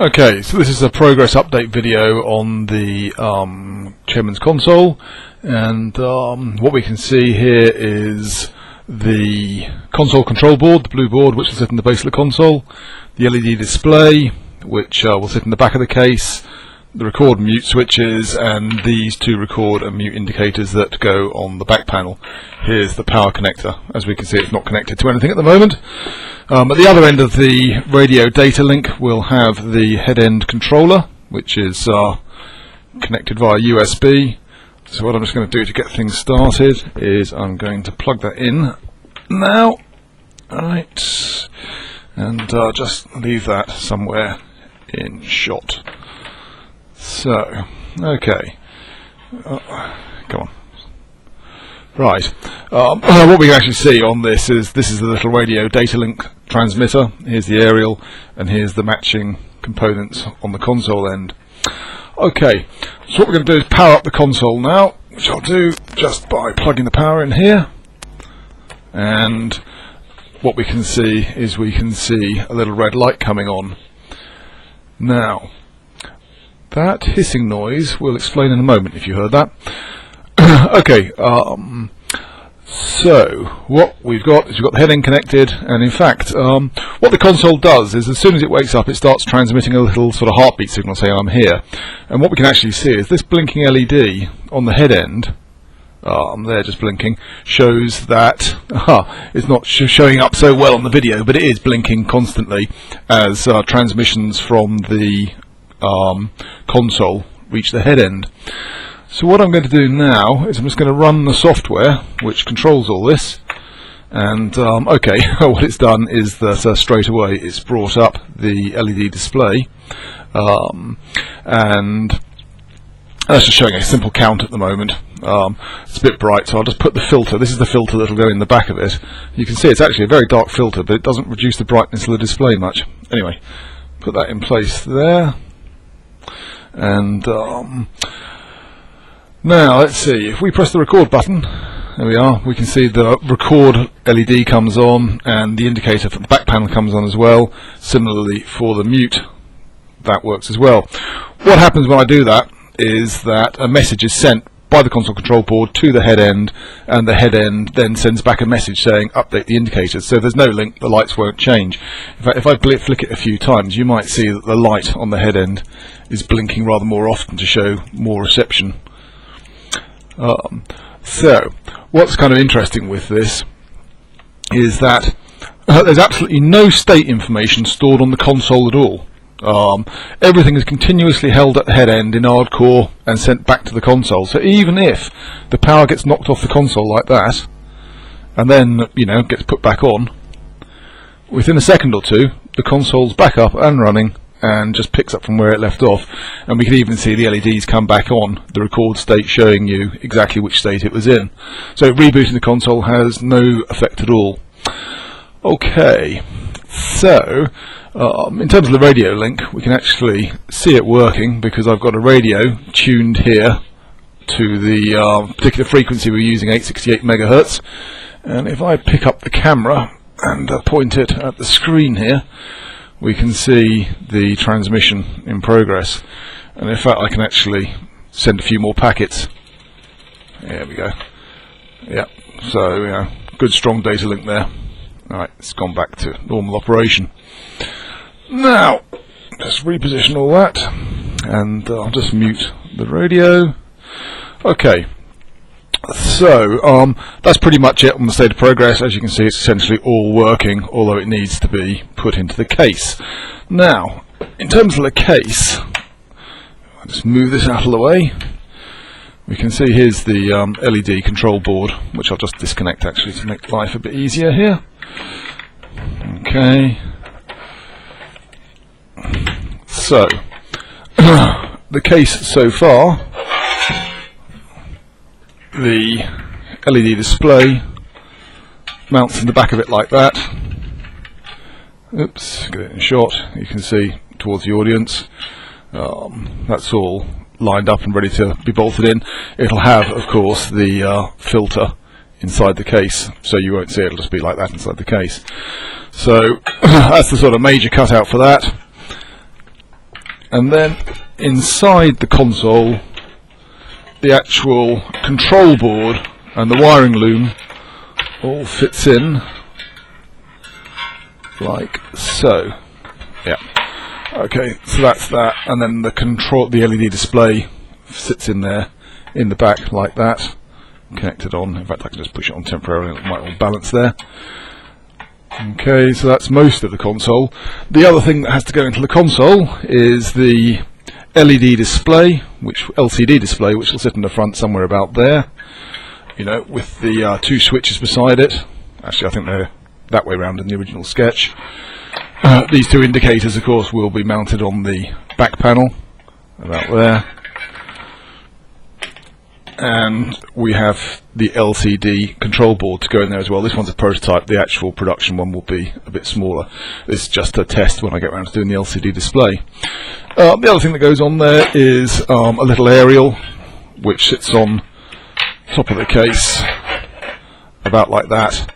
Okay, so this is a progress update video on the Chairman's console, and what we can see here is the console control board, the blue board, which will sit in the base of the console, the LED display, which will sit in the back of the case, the record and mute switches, and these two record and mute indicators that go on the back panel. Here's the power connector. As we can see, it's not connected to anything at the moment. At the other end of the radio data link, we'll have the head-end controller, which is connected via USB. So what I'm just going to do to get things started is I'm going to plug that in now. Alright, and just leave that somewhere in shot. So, okay, come on. Right, what we can actually see on this is the little radio data link transmitter. Here's the aerial, and here's the matching components on the console end. Okay, so what we're going to do is power up the console now, which I'll do just by plugging the power in here. And what we can see is we can see a little red light coming on. Now, that hissing noise we'll explain in a moment if you heard that. Okay, so what we've got is we've got the head end connected, and in fact what the console does is as soon as it wakes up it starts transmitting a little sort of heartbeat signal saying I'm here, and what we can actually see is this blinking LED on the head end, there just blinking, shows that it's not showing up so well on the video, but it is blinking constantly as transmissions from the console reach the head end. So what I'm going to do now is I'm just going to run the software which controls all this, and okay, what it's done is that straight away it's brought up the LED display, and that's just showing a simple count at the moment. It's a bit bright, so I'll just put the filter. This is the filter that will go in the back of it. You can see it's actually a very dark filter, but it doesn't reduce the brightness of the display much. Anyway, put that in place there. And now let's see, if we press the record button, there we are, we can see the record LED comes on and the indicator for the back panel comes on as well. Similarly for the mute, that works as well. What happens when I do that is that a message is sent by the console control board to the head end, and the head end then sends back a message saying update the indicators. So if there's no link, the lights won't change. In fact, if I flick it a few times, you might see that the light on the head end is blinking rather more often to show more reception. So what's kind of interesting with this is that there's absolutely no state information stored on the console at all. Everything is continuously held at the head end in hardcore and sent back to the console. So even if the power gets knocked off the console like that, and then, you know, gets put back on, within a second or two, the console's back up and running and just picks up from where it left off. And we can even see the LEDs come back on, the record state showing you exactly which state it was in. So rebooting the console has no effect at all. Okay, so in terms of the radio link, we can actually see it working because I've got a radio tuned here to the particular frequency we're using, 868 megahertz. And if I pick up the camera and point it at the screen here, we can see the transmission in progress. And in fact, I can actually send a few more packets. There we go. Yeah, so you know, good strong data link there. Alright, it's gone back to normal operation. Now, just reposition all that, and I'll just mute the radio. Okay, so that's pretty much it on the state of progress. As you can see, it's essentially all working, although it needs to be put into the case. Now, in terms of the case, I'll just move this out of the way. We can see here's the LED control board, which I'll just disconnect actually to make life a bit easier here. Okay. So, the case so far, the LED display mounts in the back of it like that. Oops, get it in shot. You can see towards the audience. That's all lined up and ready to be bolted in. It'll have, of course, the filter inside the case, so you won't see it. It'll just be like that inside the case. So that's the sort of major cutout for that. and then inside the console, the actual control board and the wiring loom all fits in like so. Yeah. Okay, so that's that, and then the LED display sits in there in the back like that, connected on. In fact, I can just push it on temporarily, it might all balance there. Okay, so that's most of the console. The other thing that has to go into the console is the LED display, LCD display, which will sit in the front somewhere about there, you know, with the two switches beside it. Actually, I think they're that way round in the original sketch. These two indicators, of course, will be mounted on the back panel, about there. And we have the LCD control board to go in there as well. This one's a prototype. The actual production one will be a bit smaller. It's just a test when I get around to doing the LCD display. The other thing that goes on there is a little aerial which sits on top of the case, about like that.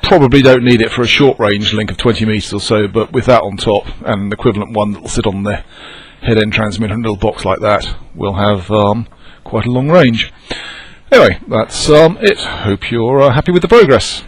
Probably don't need it for a short range link of 20 meters or so, but with that on top and an equivalent one that will sit on the head end transmitter in a little box like that, we'll have quite a long range. Anyway, that's it. Hope you're happy with the progress.